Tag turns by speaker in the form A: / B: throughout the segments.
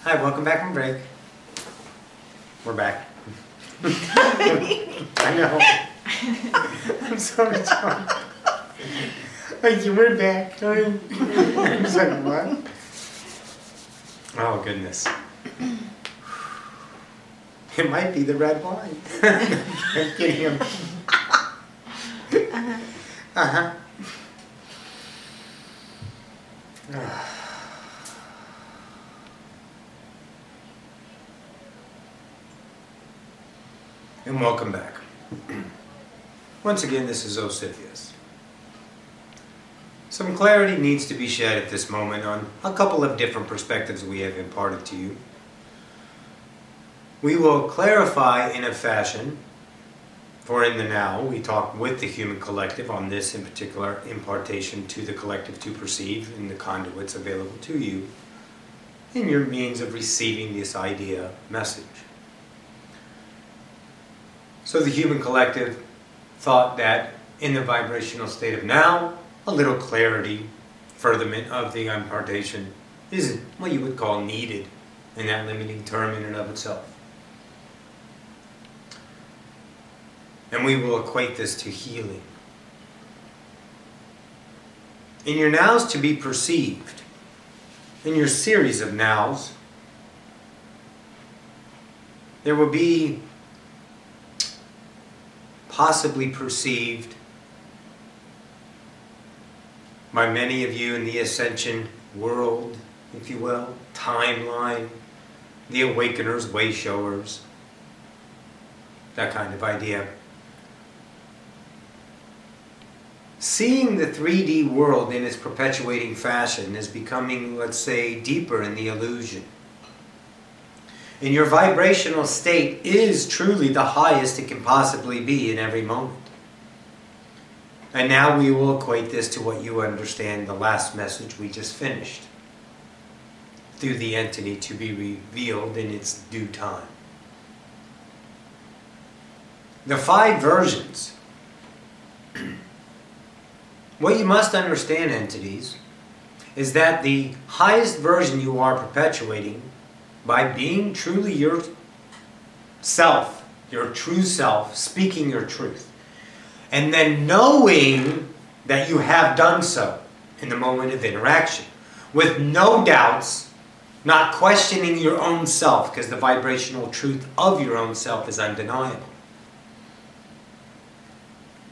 A: Hi, welcome back from break. We're back. I know. I'm sorry, John. Like, you were back. I was like, what? Oh, goodness. It might be the red wine. I'm kidding him. Uh-huh. And welcome back. Once again, this is Ocyphius. Some clarity needs to be shed at this moment on a couple of different perspectives we have imparted to you. We will clarify in a fashion, for in the now, we talk with the human collective on this in particular impartation to the collective to perceive in the conduits available to you in your means of receiving this idea message. So the human collective thought that in the vibrational state of now, a little clarity, furtherment of the impartation is what you would call needed in that limiting term in and of itself. And we will equate this to healing. In your nows to be perceived, in your series of nows, there will be possibly perceived by many of you in the Ascension world, if you will, timeline, the awakeners, way showers, that kind of idea. Seeing the 3D world in its perpetuating fashion is becoming, let's say, deeper in the illusion. And your vibrational state is truly the highest it can possibly be in every moment. And now we will equate this to what you understand the last message we just finished, through the entity to be revealed in its due time. The 5 versions. What you must understand, entities, is that the highest version you are perpetuating by being truly yourself, your true self, speaking your truth, and then knowing that you have done so in the moment of interaction, with no doubts, not questioning your own self, because the vibrational truth of your own self is undeniable.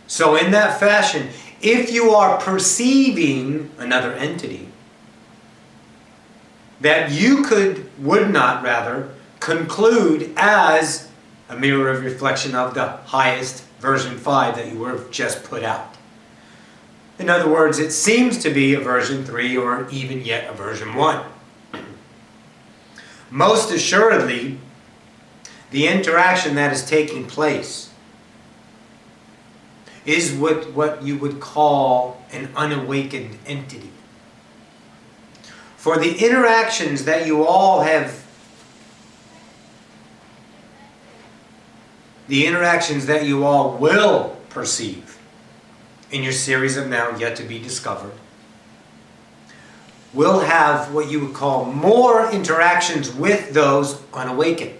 A: So in that fashion, if you are perceiving another entity, that you would not conclude as a mirror of reflection of the highest version 5 that you were just put out. In other words, it seems to be a version 3 or even yet a version 1. Most assuredly, the interaction that is taking place is what you would call an unawakened entity. For the interactions that you all have, the interactions that you all will perceive in your series of now yet to be discovered, will have what you would call more interactions with those unawakened.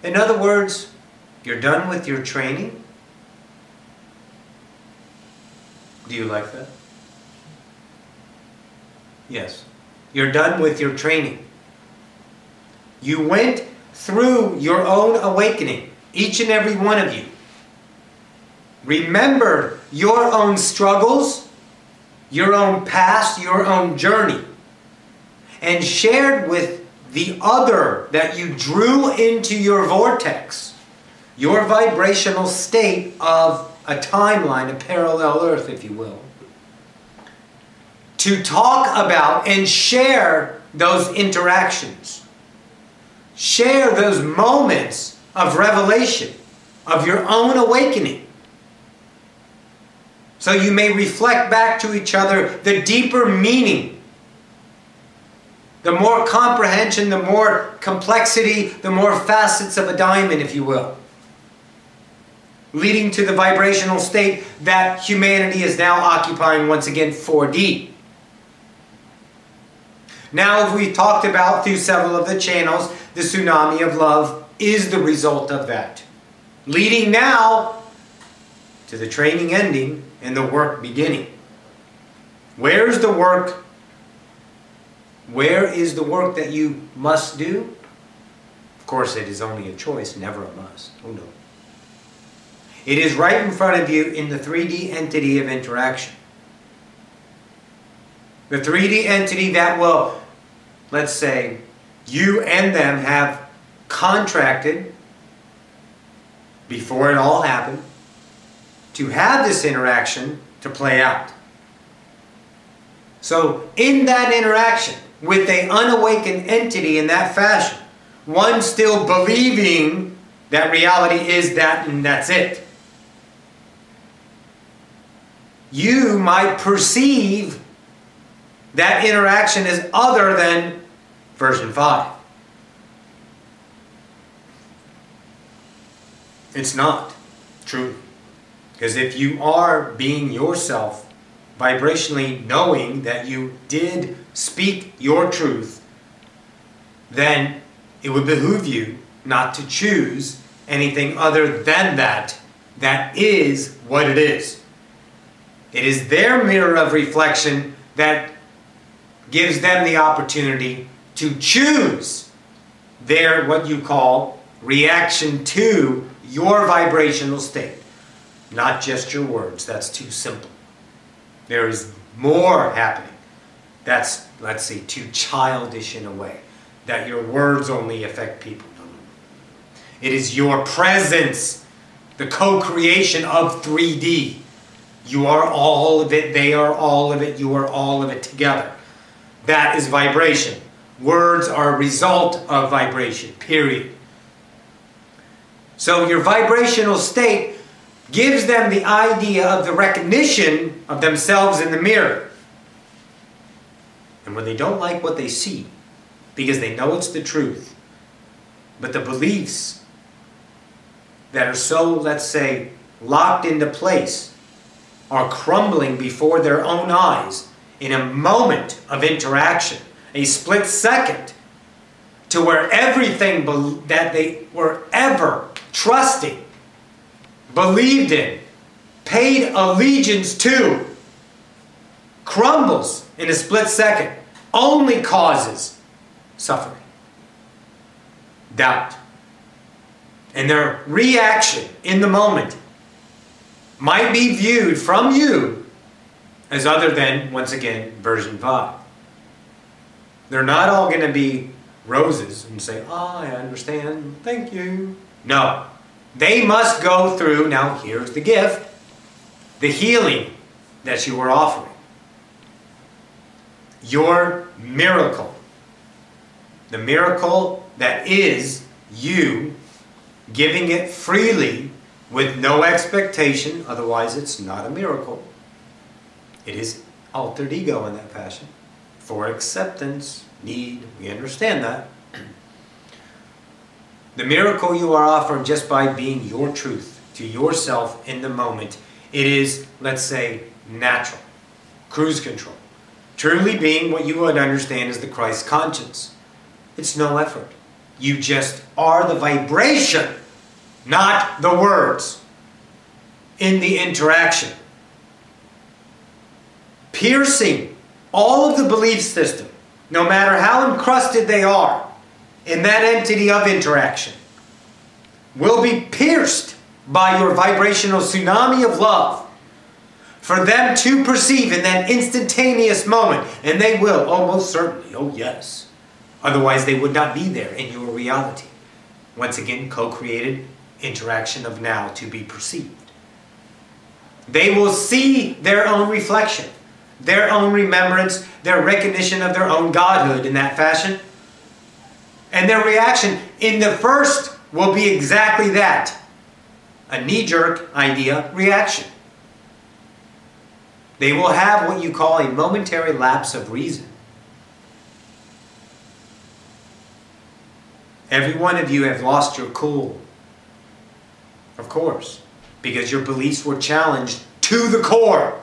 A: In other words, you're done with your training. Do you like that? Yes. You're done with your training. You went through your own awakening, each and every one of you. Remember your own struggles, your own past, your own journey, and shared with the other that you drew into your vortex, your vibrational state of a timeline, a parallel earth, if you will, to talk about and share those interactions. Share those moments of revelation, of your own awakening. So you may reflect back to each other the deeper meaning, the more comprehension, the more complexity, the more facets of a diamond, if you will, leading to the vibrational state that humanity is now occupying once again, 4D. Now, if we talked about through several of the channels, the tsunami of love is the result of that. Leading now to the training ending and the work beginning. Where's the work? Where is the work that you must do? Of course, it is only a choice, never a must. Oh no. It is right in front of you in the 3D entity of interaction. The 3D entity that will, let's say, you and them have contracted before it all happened to have this interaction to play out. So in that interaction with an unawakened entity in that fashion, one still believing that reality is that and that's it, you might perceive that interaction as other than version 5. It's not, truly. Because if you are being yourself, vibrationally knowing that you did speak your truth, then it would behoove you not to choose anything other than that. That is what it is. It is their mirror of reflection that gives them the opportunity to choose their, what you call, reaction to your vibrational state. Not just your words. That's too simple. There is more happening. That's, let's say, too childish in a way. That your words only affect people. No. It is your presence, the co-creation of 3D. You are all of it, they are all of it, you are all of it together. That is vibration. Words are a result of vibration, period. So your vibrational state gives them the idea of the recognition of themselves in the mirror. And when they don't like what they see, because they know it's the truth, but the beliefs that are so, let's say, locked into place are crumbling before their own eyes in a moment of interaction, a split second, to where everything that they were ever trusting, believed in, paid allegiance to, crumbles in a split second, only causes suffering, doubt. And their reaction in the moment might be viewed from you as other than, once again, version 5. They're not all going to be roses and say, "Oh, I understand, thank you." No. They must go through, now here's the gift, the healing that you are offering. Your miracle. The miracle that is you giving it freely with no expectation, otherwise it's not a miracle. It is altered ego in that fashion. For acceptance, need, we understand that. The miracle you are offering just by being your truth to yourself in the moment, it is, let's say, natural. Cruise control. Truly being what you would understand as the Christ conscience. It's no effort. You just are the vibration, not the words, in the interaction. Piercing all of the belief system, no matter how encrusted they are, in that entity of interaction, will be pierced by your vibrational tsunami of love. For them to perceive in that instantaneous moment, and they will, oh most certainly, oh yes. Otherwise they would not be there in your reality. Once again, co-created interaction of now to be perceived. They will see their own reflection, their own remembrance, their recognition of their own godhood in that fashion. And their reaction in the first will be exactly that. A knee-jerk idea reaction. They will have what you call a momentary lapse of reason. Every one of you have lost your cool. Of course. Because your beliefs were challenged to the core.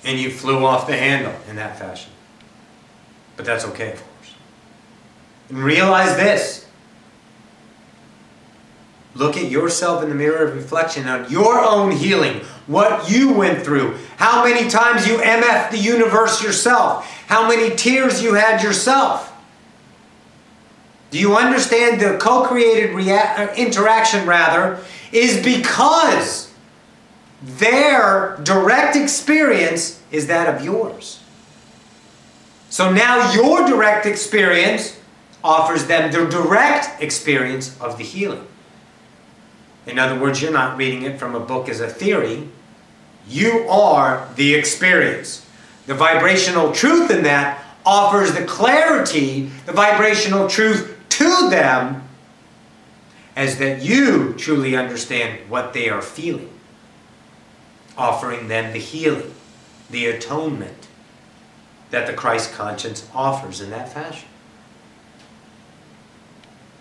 A: And you flew off the handle in that fashion. But that's okay, of course. And realize this. Look at yourself in the mirror of reflection on your own healing. What you went through. How many times you MF'd the universe yourself. How many tears you had yourself. Do you understand the co-created interaction, is because their direct experience is that of yours. So now your direct experience offers them the direct experience of the healing. In other words, you're not reading it from a book as a theory. You are the experience. The vibrational truth in that offers the clarity, the vibrational truth to them, as that you truly understand what they are feeling. Offering them the healing, the atonement that the Christ conscience offers in that fashion.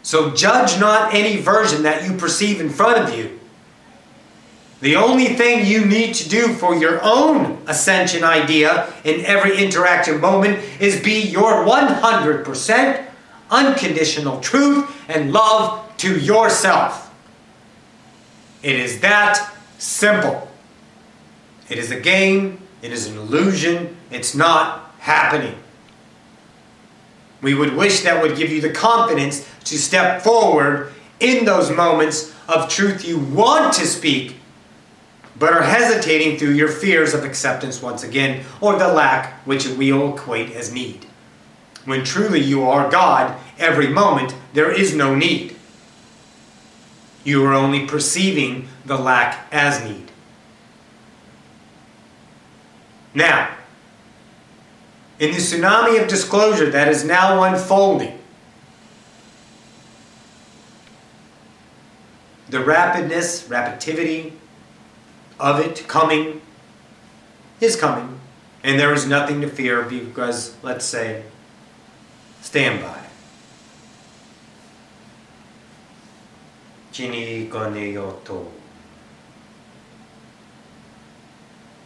A: So judge not any version that you perceive in front of you. The only thing you need to do for your own ascension idea in every interaction moment is be your 100% unconditional truth and love to yourself. It is that simple. It is a game. It is an illusion. It's not happening. We would wish that would give you the confidence to step forward in those moments of truth you want to speak, but are hesitating through your fears of acceptance once again, or the lack which we all equate as need. When truly you are God, every moment there is no need. You are only perceiving the lack as need. Now, in the tsunami of disclosure that is now unfolding, the rapidity of it coming is coming. And there is nothing to fear because, let's say, stand by.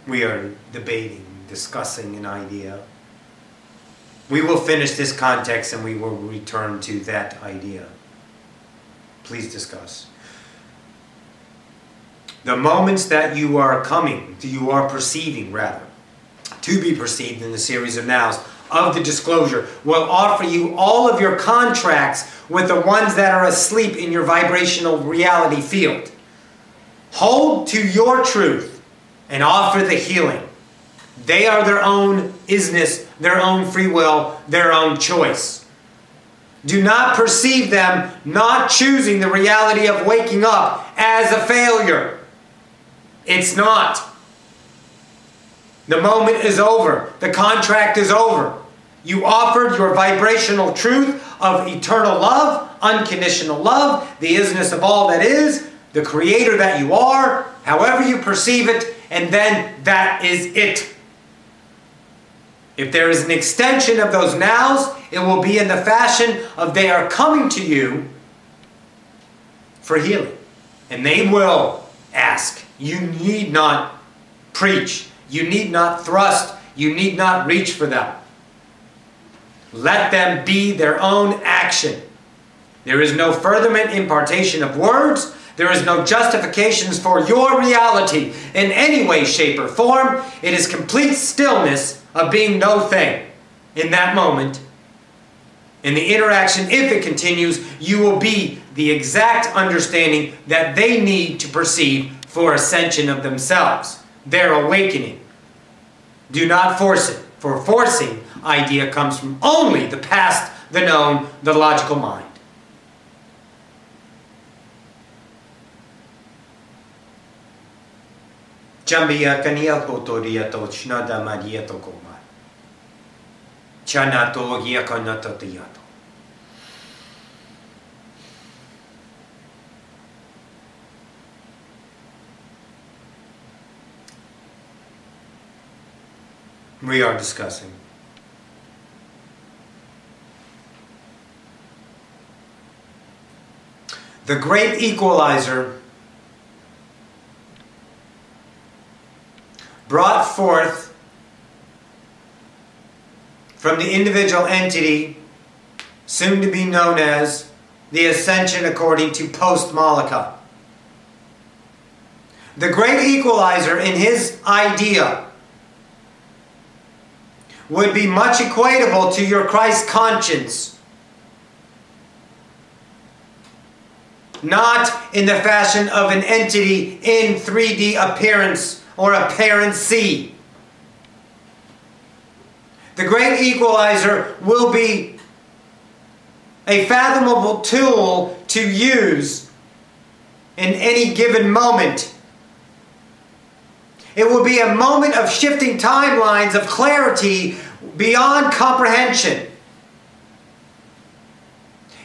A: We are debating, discussing an idea. We will finish this context and we will return to that idea. Please discuss. The moments that you are perceiving, to be perceived in the series of nows of the disclosure, will offer you all of your contracts with the ones that are asleep in your vibrational reality field. Hold to your truth and offer the healing. They are their own isness, their own free will, their own choice. Do not perceive them not choosing the reality of waking up as a failure. It's not. The moment is over. The contract is over. You offered your vibrational truth of eternal love, unconditional love, the isness of all that is, the creator that you are, however you perceive it, and then that is it. If there is an extension of those nows, it will be in the fashion of they are coming to you for healing. And they will ask. You need not preach. You need not thrust. You need not reach for them. Let them be their own action. There is no furtherment impartation of words. There is no justifications for your reality in any way, shape, or form. It is complete stillness of being no thing in that moment. In the interaction, if it continues, you will be the exact understanding that they need to perceive for ascension of themselves, their awakening. Do not force it, for forcing idea comes from only the past, the known, the logical mind. Jambiya kaniya kotoria to chnada maria to koma. Chanato giakanata tiyato. We are discussing the Great Equalizer brought forth from the individual entity, soon to be known as the Ascension according to post-Malika. The Great Equalizer, in his idea, would be much equatable to your Christ conscience. Not in the fashion of an entity in 3D appearance or apparency. The Great Equalizer will be a fathomable tool to use in any given moment. It will be a moment of shifting timelines of clarity beyond comprehension.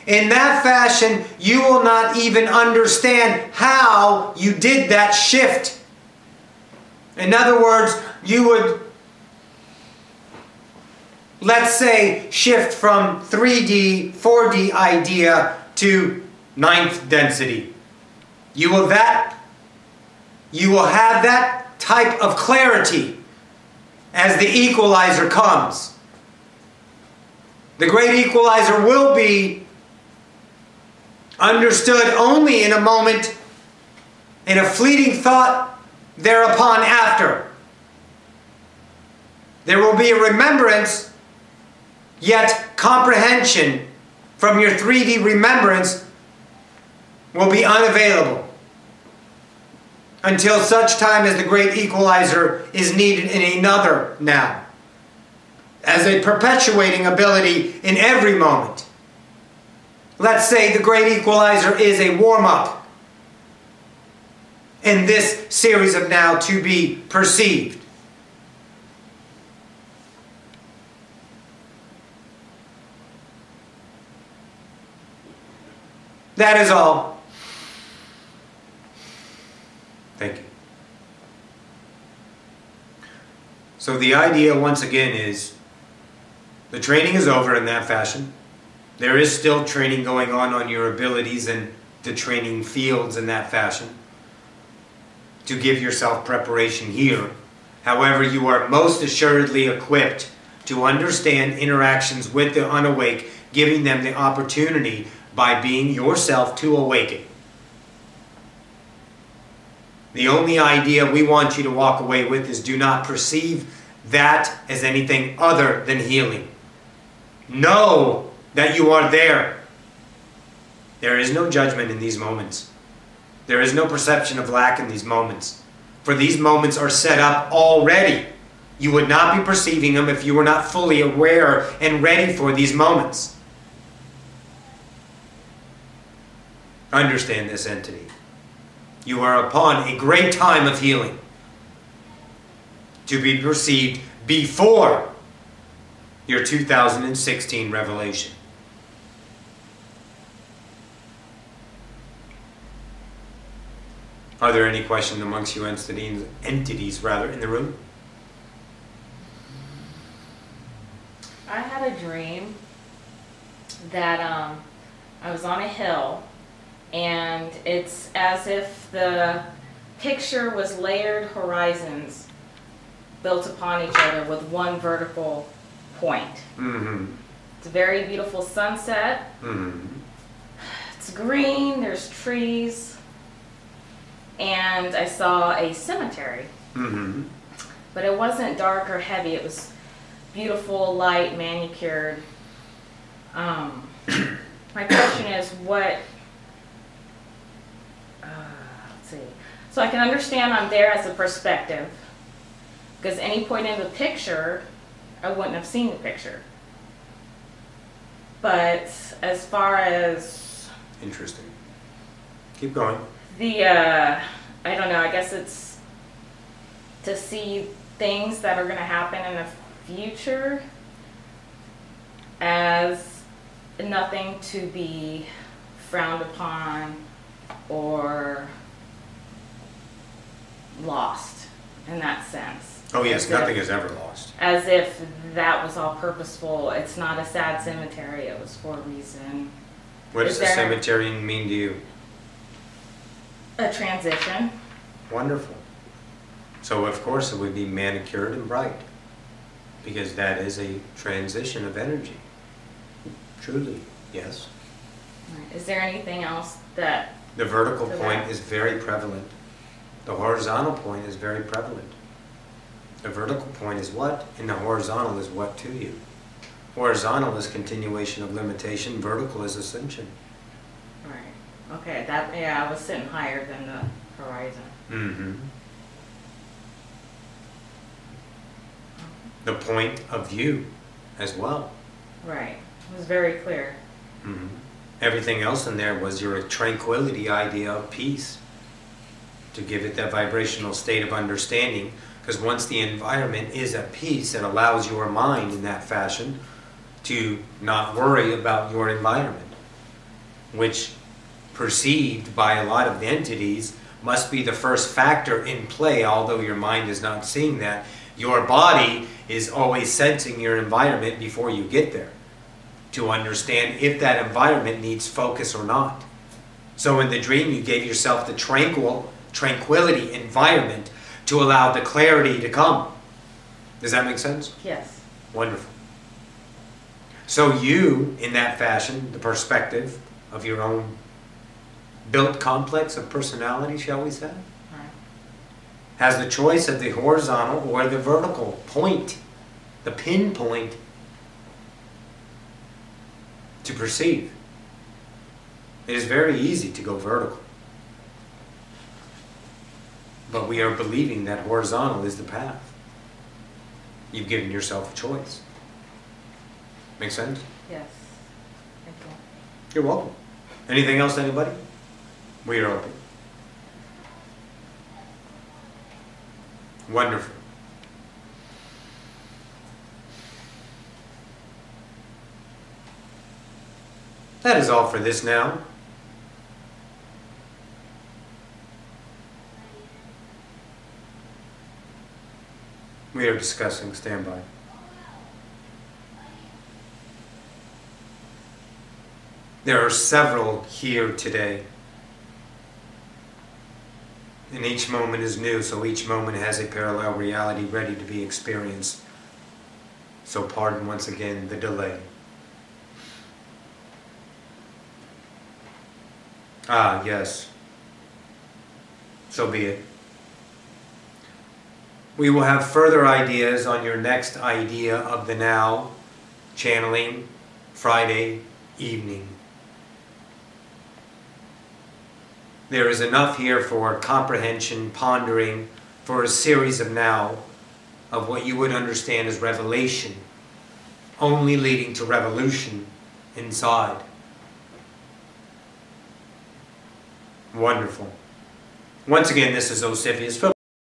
A: In that fashion, you will not even understand how you did that shift. In other words, you would, let's say, shift from 3D, 4D idea to 9th density. You will have that type of clarity as the equalizer comes. The Great Equalizer will be understood only in a moment, in a fleeting thought thereupon after. There will be a remembrance, yet comprehension from your 3D remembrance will be unavailable until such time as the Great Equalizer is needed in another now, as a perpetuating ability in every moment. Let's say the Great Equalizer is a warm-up in this series of now to be perceived. That is all. Thank you. So the idea, once again, is the training is over in that fashion. There is still training going on your abilities and the training fields in that fashion to give yourself preparation here. However, you are most assuredly equipped to understand interactions with the unawake, giving them the opportunity by being yourself to awaken. The only idea we want you to walk away with is do not perceive that as anything other than healing. Know that you are there. There is no judgment in these moments. There is no perception of lack in these moments. For these moments are set up already. You would not be perceiving them if you were not fully aware and ready for these moments. Understand this entity. You are upon a great time of healing to be perceived before your 2016 revelation. Are there any questions amongst you entities in the room?
B: I had a dream that I was on a hill, and it's as if the picture was layered horizons built upon each other with one vertical point.
A: Mm-hmm.
B: It's a very beautiful sunset.
A: Mm-hmm.
B: It's green, there's trees, and I saw a cemetery.
A: Mm-hmm.
B: But it wasn't dark or heavy, it was beautiful, light, manicured. My question is what, let's see. So I can understand I'm there as a perspective, because any point in the picture, I wouldn't have seen the picture. But as far as...
A: Interesting. Keep going.
B: The, I don't know, I guess it's to see things that are going to happen in the future as nothing to be frowned upon or lost in that sense.
A: Oh yes, nothing is ever lost.
B: As if that was all purposeful. It's not a sad cemetery, it was for a reason.
A: What does a cemetery mean to you?
B: A transition.
A: Wonderful. So of course it would be manicured and bright. Because that is a transition of energy. Truly, yes.
B: Right. Is there anything else that...
A: The vertical point is very prevalent. The horizontal point is very prevalent. The vertical point is what, and the horizontal is what to you. Horizontal is continuation of limitation, vertical is ascension.
B: Right. Okay, that, yeah, I was sitting higher than the horizon.
A: Mm-hmm. The point of view as well.
B: Right. It was very clear.
A: Mm-hmm. Everything else in there was your tranquility idea of peace. To give it that vibrational state of understanding. Because once the environment is at peace, it allows your mind in that fashion to not worry about your environment. Which, perceived by a lot of entities, must be the first factor in play, although your mind is not seeing that. Your body is always sensing your environment before you get there, to understand if that environment needs focus or not. So in the dream, you gave yourself the tranquility environment to allow the clarity to come. Does that make sense?
B: Yes.
A: Wonderful. So you, in that fashion, the perspective of your own built complex of personality, shall we say, has the choice of the horizontal or the vertical point, the pinpoint, to perceive. It is very easy to go vertical. But we are believing that horizontal is the path. You've given yourself a choice. Make sense?
B: Yes. Thank you.
A: You're welcome. Anything else, anybody? We are open. Wonderful. That is all for this now. We are discussing. Stand by. There are several here today. And each moment is new, so each moment has a parallel reality ready to be experienced. So pardon once again the delay. Ah, yes. So be it. We will have further ideas on your next idea of the now, channeling, Friday evening. There is enough here for comprehension, pondering, for a series of now, of what you would understand as revelation, only leading to revolution inside. Wonderful. Once again, this is Ocyphius.